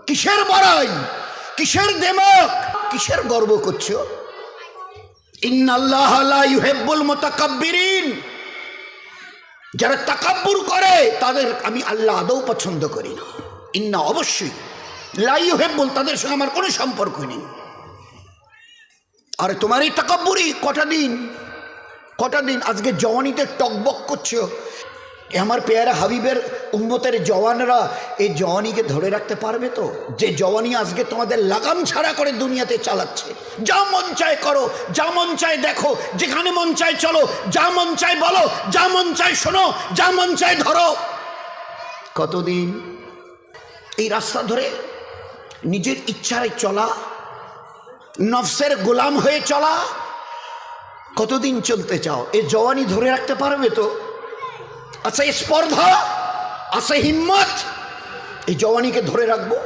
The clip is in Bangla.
কিসের বড়াই, কিসের দেমক, কিসের গর্ব করছো? ইন্নাল্লাহ লা ইউহিব্বুল মুতাকাব্বিরিন, যারা তাকাব্বুর করে তাদের আমি আল্লাহ আদৌ পছন্দ করি না। ইন্না অবশ্যই, লা ইউহিব্বুল, তাদের সঙ্গে আমার কোনো সম্পর্ক নেই। আরে তোমার এই তাকাব্বুরি কটা দিন আজকে জওয়ানিতে টকবক করছো। আমার পেয়ারা হাবিবের উম্মতের জওয়ানরা এই জওয়ানিকে ধরে রাখতে পারবে তো? যে জওয়ানি আজকে তোমাদের লাগাম ছাড়া করে দুনিয়াতে চালাচ্ছে। যা মন চায় করো, যা মন চায় দেখো, যেখানে মন চায় চলো, যা মন চায় বলো, যা মন চায় শোনো, যা মন চায় ধরো। কতদিন এই রাস্তা ধরে নিজের ইচ্ছায় চলা, নফসের গোলাম হয়ে চলা, কতদিন চলতে চাও? এই জওয়ানি ধরে রাখতে পারবে তো? আছে স্পর্ধা, আছে হিম্মত, এই জওয়ানিকে ধরে রাখবো?